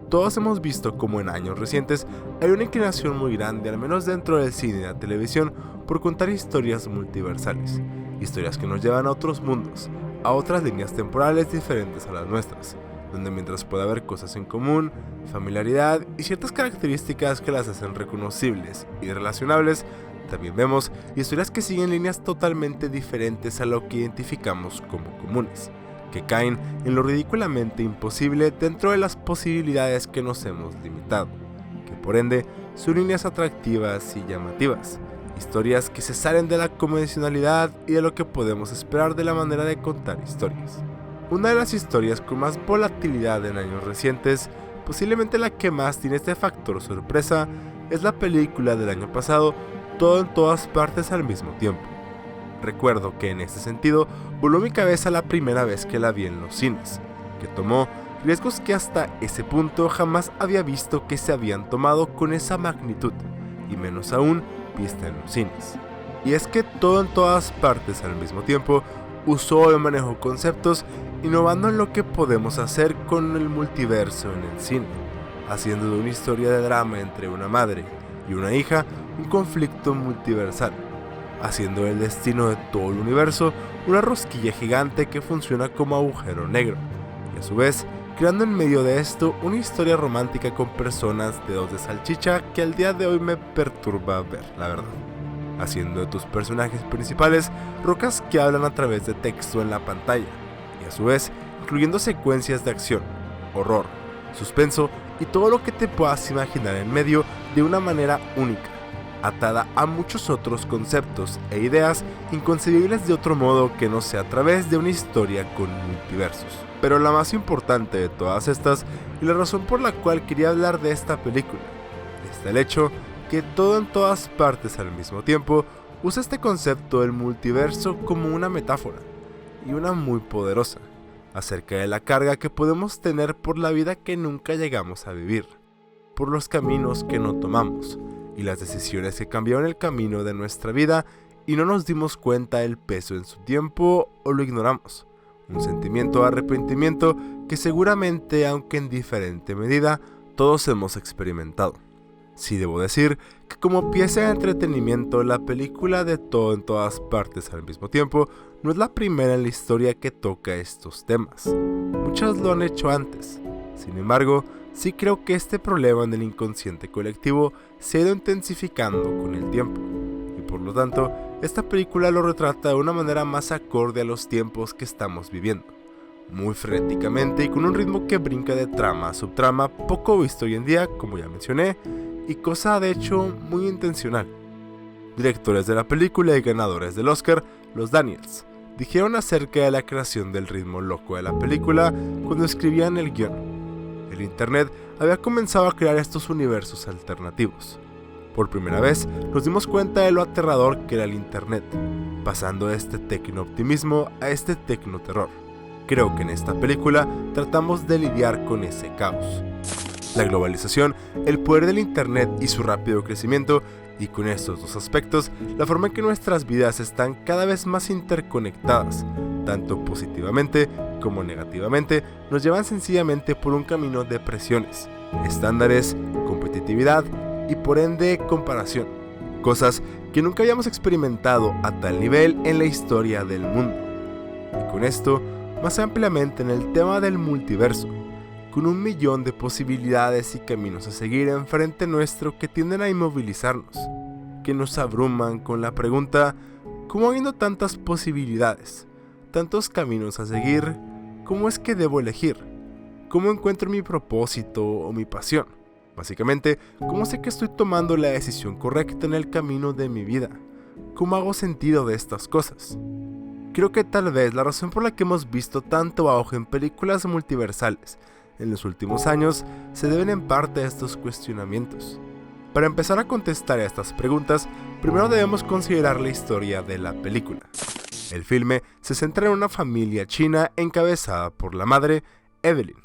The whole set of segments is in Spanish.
Todos hemos visto cómo en años recientes hay una inclinación muy grande, al menos dentro del cine y la televisión, por contar historias multiversales, historias que nos llevan a otros mundos, a otras líneas temporales diferentes a las nuestras, donde mientras puede haber cosas en común, familiaridad y ciertas características que las hacen reconocibles y relacionables, también vemos historias que siguen líneas totalmente diferentes a lo que identificamos como comunes, que caen en lo ridículamente imposible dentro de las posibilidades que nos hemos limitado, que por ende son líneas atractivas y llamativas, historias que se salen de la convencionalidad y de lo que podemos esperar de la manera de contar historias. Una de las historias con más volatilidad en años recientes, posiblemente la que más tiene este factor sorpresa, es la película del año pasado, Todo en todas partes al mismo tiempo. Recuerdo que en este sentido voló mi cabeza la primera vez que la vi en los cines, que tomó riesgos que hasta ese punto jamás había visto que se habían tomado con esa magnitud, y menos aún vista en los cines. Y es que Todo en todas partes al mismo tiempo usó y manejó conceptos innovando en lo que podemos hacer con el multiverso en el cine, haciendo de una historia de drama entre una madre y una hija un conflicto multiversal, haciendo del destino de todo el universo una rosquilla gigante que funciona como agujero negro, y a su vez creando en medio de esto una historia romántica con personas dedos de salchicha que al día de hoy me perturba ver, la verdad, haciendo de tus personajes principales rocas que hablan a través de texto en la pantalla, y a su vez incluyendo secuencias de acción, horror, suspenso y todo lo que te puedas imaginar en medio de una manera única, atada a muchos otros conceptos e ideas inconcebibles de otro modo que no sea a través de una historia con multiversos. Pero la más importante de todas estas, y la razón por la cual quería hablar de esta película, es el hecho que Todo en todas partes al mismo tiempo usa este concepto del multiverso como una metáfora, y una muy poderosa, acerca de la carga que podemos tener por la vida que nunca llegamos a vivir, por los caminos que no tomamos, y las decisiones que cambiaron el camino de nuestra vida y no nos dimos cuenta del peso en su tiempo o lo ignoramos. Un sentimiento de arrepentimiento que seguramente, aunque en diferente medida, todos hemos experimentado. Sí debo decir que como pieza de entretenimiento, la película de Todo en todas partes al mismo tiempo no es la primera en la historia que toca estos temas. Muchas lo han hecho antes. Sin embargo, sí creo que este problema en el inconsciente colectivo se ha ido intensificando con el tiempo, y por lo tanto, esta película lo retrata de una manera más acorde a los tiempos que estamos viviendo, muy frenéticamente y con un ritmo que brinca de trama a subtrama, poco visto hoy en día, como ya mencioné, y cosa de hecho muy intencional. Directores de la película y ganadores del Oscar, los Daniels, dijeron acerca de la creación del ritmo loco de la película cuando escribían el guión. El internet había comenzado a crear estos universos alternativos. Por primera vez nos dimos cuenta de lo aterrador que era el internet, pasando de este tecno-optimismo a este tecno-terror. Creo que en esta película tratamos de lidiar con ese caos. La globalización, el poder del internet y su rápido crecimiento, y con estos dos aspectos, la forma en que nuestras vidas están cada vez más interconectadas, tanto positivamente como negativamente, nos llevan sencillamente por un camino de presiones, estándares, competitividad y por ende comparación, cosas que nunca habíamos experimentado a tal nivel en la historia del mundo. Y con esto, más ampliamente en el tema del multiverso, con 1.000.000 de posibilidades y caminos a seguir enfrente nuestro que tienden a inmovilizarnos, que nos abruman con la pregunta: ¿cómo habiendo tantas posibilidades, tantos caminos a seguir, cómo es que debo elegir? ¿Cómo encuentro mi propósito o mi pasión? Básicamente, ¿cómo sé que estoy tomando la decisión correcta en el camino de mi vida? ¿Cómo hago sentido de estas cosas? Creo que tal vez la razón por la que hemos visto tanto auge en películas multiversales en los últimos años se deben en parte a estos cuestionamientos. Para empezar a contestar a estas preguntas, primero debemos considerar la historia de la película. El filme se centra en una familia china encabezada por la madre, Evelyn,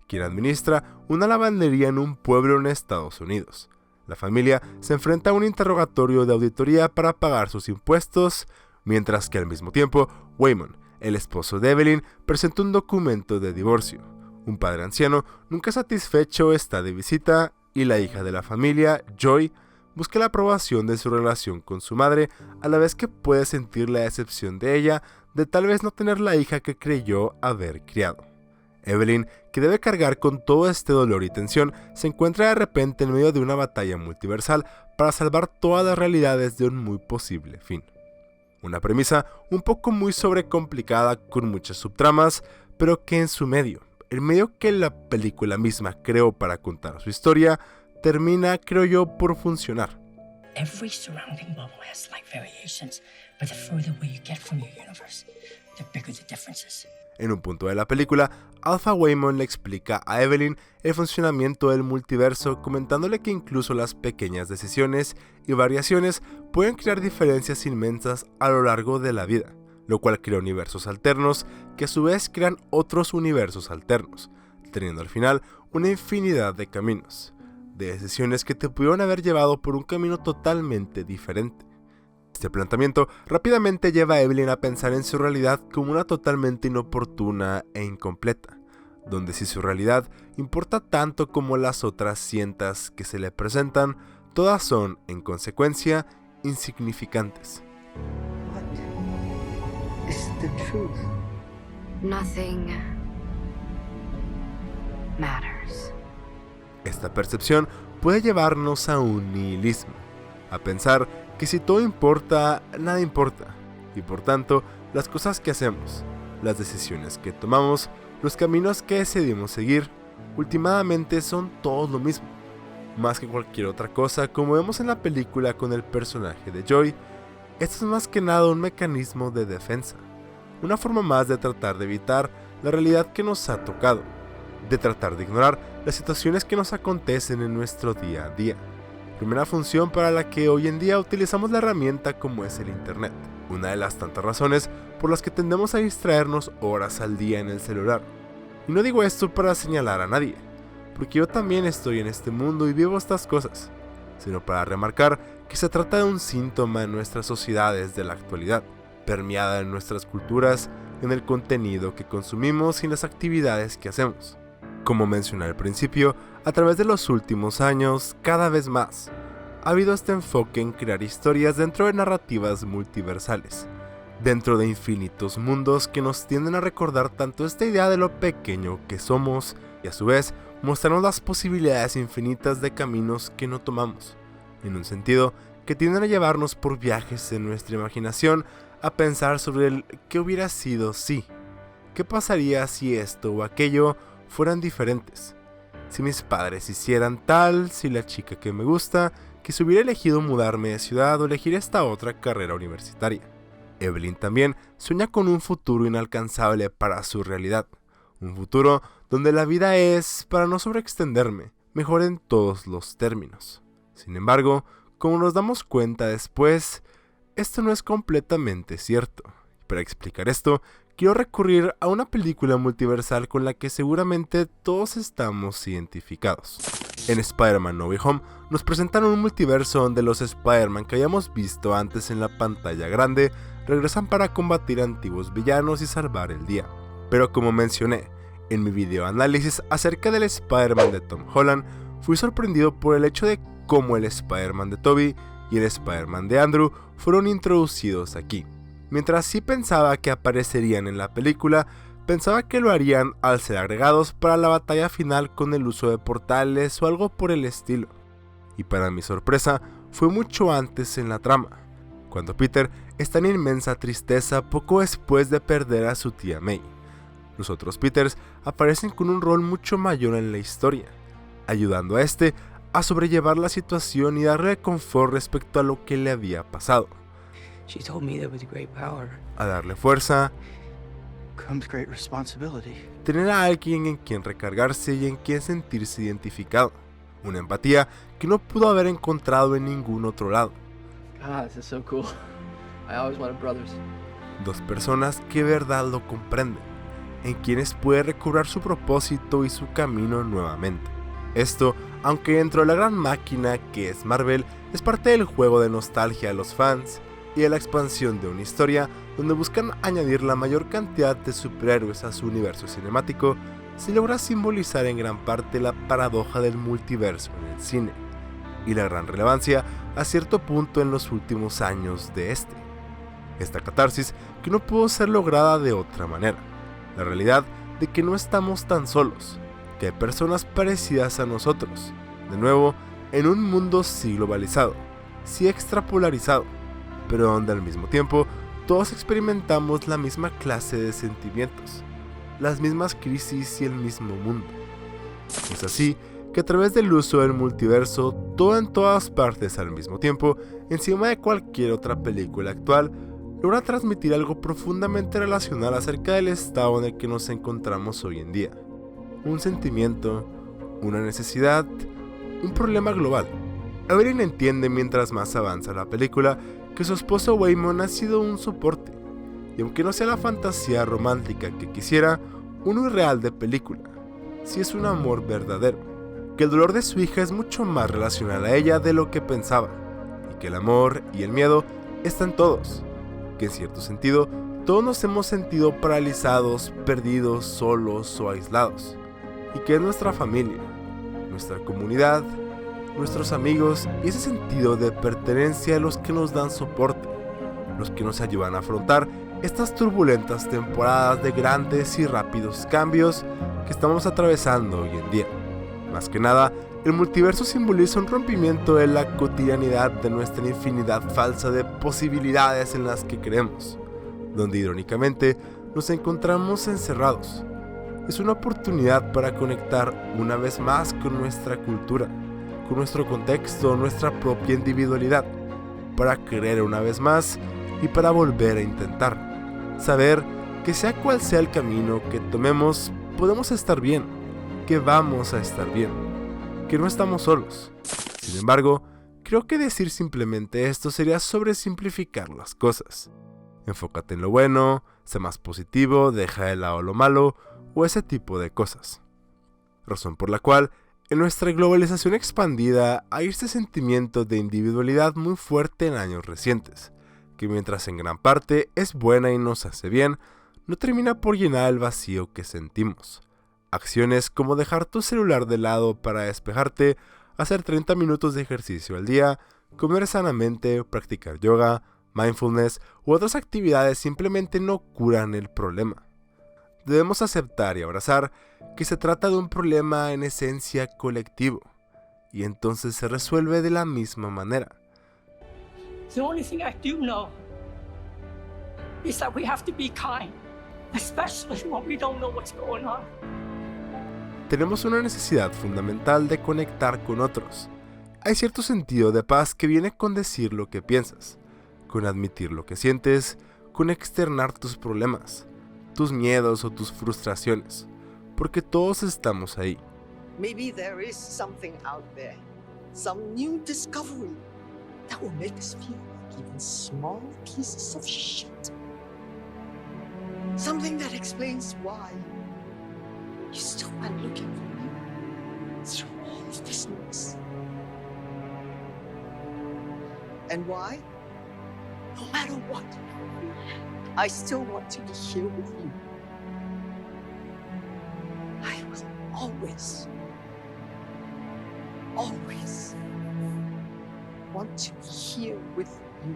quien administra una lavandería en un pueblo en Estados Unidos. La familia se enfrenta a un interrogatorio de auditoría para pagar sus impuestos, mientras que al mismo tiempo, Waymond, el esposo de Evelyn, presenta un documento de divorcio, Un padre anciano, nunca satisfecho, está de visita y la hija de la familia, Joy, busca la aprobación de su relación con su madre, a la vez que puede sentir la decepción de ella de tal vez no tener la hija que creyó haber criado. Evelyn, que debe cargar con todo este dolor y tensión, se encuentra de repente en medio de una batalla multiversal para salvar todas las realidades de un muy posible fin. Una premisa un poco muy sobrecomplicada con muchas subtramas, pero que en su medio, el medio que la película misma creó para contar su historia, termina, creo yo, por funcionar. Every surrounding bubble has slight variations, but the further away you get from your universe, the bigger the differences. En un punto de la película, Alpha Waymond le explica a Evelyn el funcionamiento del multiverso, comentándole que incluso las pequeñas decisiones y variaciones pueden crear diferencias inmensas a lo largo de la vida, lo cual crea universos alternos que a su vez crean otros universos alternos, teniendo al final una infinidad de caminos, de decisiones que te pudieron haber llevado por un camino totalmente diferente. Este planteamiento rápidamente lleva a Evelyn a pensar en su realidad como una totalmente inoportuna e incompleta, donde si su realidad importa tanto como las otras cientos que se le presentan, todas son, en consecuencia, insignificantes. What is the truth? Nothing matters. Esta percepción puede llevarnos a un nihilismo, a pensar que si todo importa, nada importa, y por tanto, las cosas que hacemos, las decisiones que tomamos, los caminos que decidimos seguir, últimamente son todos lo mismo. Más que cualquier otra cosa, como vemos en la película con el personaje de Joy, esto es más que nada un mecanismo de defensa, una forma más de tratar de evitar la realidad que nos ha tocado, de tratar de ignorar las situaciones que nos acontecen en nuestro día a día. Primera función para la que hoy en día utilizamos la herramienta como es el internet, una de las tantas razones por las que tendemos a distraernos horas al día en el celular. Y no digo esto para señalar a nadie, porque yo también estoy en este mundo y vivo estas cosas, sino para remarcar que se trata de un síntoma en nuestras sociedades de la actualidad, permeada en nuestras culturas, en el contenido que consumimos y en las actividades que hacemos. Como mencioné al principio, a través de los últimos años, cada vez más, ha habido este enfoque en crear historias dentro de narrativas multiversales, dentro de infinitos mundos que nos tienden a recordar tanto esta idea de lo pequeño que somos y a su vez mostrarnos las posibilidades infinitas de caminos que no tomamos, en un sentido que tienden a llevarnos por viajes en nuestra imaginación a pensar sobre el qué hubiera sido si, qué pasaría si esto o aquello fueran diferentes. Si mis padres hicieran tal, si la chica que me gusta, que se hubiera elegido mudarme de ciudad o elegir esta otra carrera universitaria. Evelyn también sueña con un futuro inalcanzable para su realidad. Un futuro donde la vida es, para no sobreextenderme, mejor en todos los términos. Sin embargo, como nos damos cuenta después, esto no es completamente cierto. Para explicar esto, quiero recurrir a una película multiversal con la que seguramente todos estamos identificados. En Spider-Man No Way Home nos presentan un multiverso donde los Spider-Man que hayamos visto antes en la pantalla grande regresan para combatir antiguos villanos y salvar el día. Pero como mencioné en mi video análisis acerca del Spider-Man de Tom Holland, fui sorprendido por el hecho de cómo el Spider-Man de Tobey y el Spider-Man de Andrew fueron introducidos aquí. Mientras sí pensaba que aparecerían en la película, pensaba que lo harían al ser agregados para la batalla final con el uso de portales o algo por el estilo. Y para mi sorpresa, fue mucho antes en la trama, cuando Peter está en inmensa tristeza poco después de perder a su tía May. Los otros Peters aparecen con un rol mucho mayor en la historia, ayudando a este a sobrellevar la situación y darle confort respecto a lo que le había pasado. She told me that with great power A darle fuerza, comes great responsibility. tener a alguien en quien recargarse y en quien sentirse identificado. Una empatía que no pudo haber encontrado en ningún otro lado. God, this is so cool. I always wanted brothers. Dos personas que de verdad lo comprenden, en quienes puede recobrar su propósito y su camino nuevamente. Esto, aunque dentro de la gran máquina que es Marvel, es parte del juego de nostalgia de los fans y de la expansión de una historia donde buscan añadir la mayor cantidad de superhéroes a su universo cinemático se logra simbolizar en gran parte la paradoja del multiverso en el cine, y la gran relevancia a cierto punto en los últimos años de esta catarsis que no pudo ser lograda de otra manera, la realidad de que no estamos tan solos, que hay personas parecidas a nosotros, de nuevo en un mundo sí globalizado, sí extrapolarizado, pero donde al mismo tiempo todos experimentamos la misma clase de sentimientos, las mismas crisis y el mismo mundo. Es así que a través del uso del multiverso, todo en todas partes al mismo tiempo, encima de cualquier otra película actual, logra transmitir algo profundamente relacional acerca del estado en el que nos encontramos hoy en día. Un sentimiento, una necesidad, un problema global. Evelyn entiende mientras más avanza la película que su esposo Waymond ha sido un soporte, y aunque no sea la fantasía romántica que quisiera, uno irreal de película, sí es un amor verdadero, que el dolor de su hija es mucho más relacional a ella de lo que pensaba, y que el amor y el miedo están todos, que en cierto sentido todos nos hemos sentido paralizados, perdidos, solos o aislados, y que es nuestra familia, nuestra comunidad, nuestros amigos y ese sentido de pertenencia los que nos dan soporte, los que nos ayudan a afrontar estas turbulentas temporadas de grandes y rápidos cambios que estamos atravesando hoy en día. Más que nada, el multiverso simboliza un rompimiento de la cotidianidad de nuestra infinidad falsa de posibilidades en las que creemos, donde irónicamente nos encontramos encerrados. Es una oportunidad para conectar una vez más con nuestra cultura, con nuestro contexto, nuestra propia individualidad, para creer una vez más y para volver a intentar. Saber que sea cual sea el camino que tomemos, podemos estar bien, que vamos a estar bien, que no estamos solos. Sin embargo, creo que decir simplemente esto sería sobresimplificar las cosas. Enfócate en lo bueno, sé más positivo, deja de lado lo malo, o ese tipo de cosas. Razón por la cual, en nuestra globalización expandida hay este sentimiento de individualidad muy fuerte en años recientes, que mientras en gran parte es buena y nos hace bien, no termina por llenar el vacío que sentimos. Acciones como dejar tu celular de lado para despejarte, hacer 30 minutos de ejercicio al día, comer sanamente, practicar yoga, mindfulness u otras actividades simplemente no curan el problema. Debemos aceptar y abrazar que se trata de un problema en esencia colectivo, y entonces se resuelve de la misma manera. The only thing I do know is that we have to be kind, especially when we don't know what's going on. Tenemos una necesidad fundamental de conectar con otros. Hay cierto sentido de paz que viene con decir lo que piensas, con admitir lo que sientes, con externar tus problemas, tus miedos o tus frustraciones, porque todos estamos ahí. Maybe there is something out there, some new discovery that will make us feel like even small pieces of shit. Something that explains why you still went looking for me through all of this noise. And why? No matter what, I still want to be here with you. I will always want to be here with you.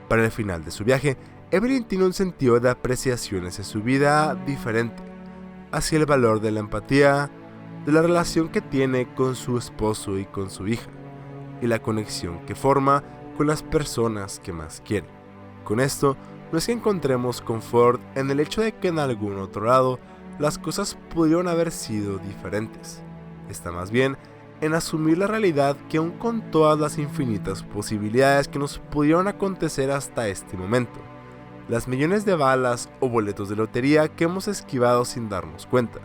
Para el final de su viaje, Evelyn tiene un sentido de apreciación hacia su vida diferente, hacia el valor de la empatía, de la relación que tiene con su esposo y con su hija, y la conexión que forma con las personas que más quiere. Con esto, no es que encontremos confort en el hecho de que en algún otro lado las cosas pudieron haber sido diferentes. Está más bien en asumir la realidad que aún con todas las infinitas posibilidades que nos pudieron acontecer hasta este momento, las millones de balas o boletos de lotería que hemos esquivado sin darnos cuenta,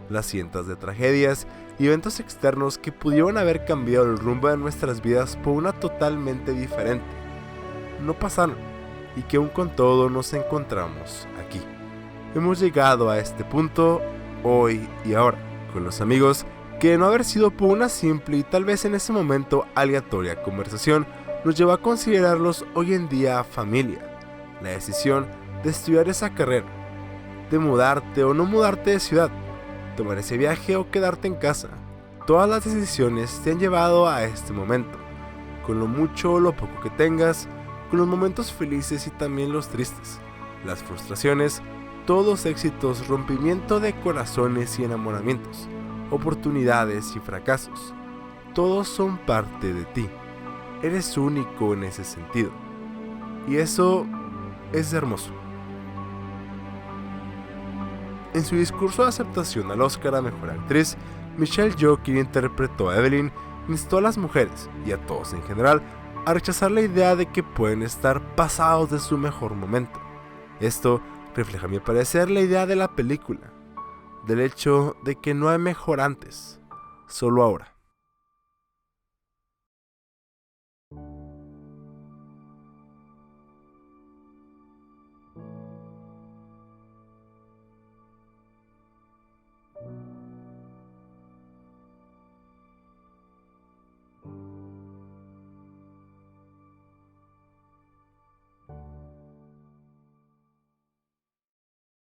las cientos de tragedias y eventos externos que pudieron haber cambiado el rumbo de nuestras vidas por una totalmente diferente, no pasaron, y que aún con todo nos encontramos aquí. Hemos llegado a este punto, hoy y ahora, con los amigos que de no haber sido por una simple y tal vez en ese momento aleatoria conversación, nos llevó a considerarlos hoy en día familia. La decisión de estudiar esa carrera, de mudarte o no mudarte de ciudad, tomar ese viaje o quedarte en casa. Todas las decisiones te han llevado a este momento, con lo mucho o lo poco que tengas, con los momentos felices y también los tristes, las frustraciones, todos los éxitos, rompimiento de corazones y enamoramientos, oportunidades y fracasos. Todos son parte de ti. Eres único en ese sentido. Y eso es hermoso. En su discurso de aceptación al Oscar a Mejor Actriz, Michelle Yeoh, quien interpretó a Evelyn, instó a las mujeres, y a todos en general, a rechazar la idea de que pueden estar pasados de su mejor momento. Esto refleja a mi parecer la idea de la película, del hecho de que no hay mejor antes, solo ahora.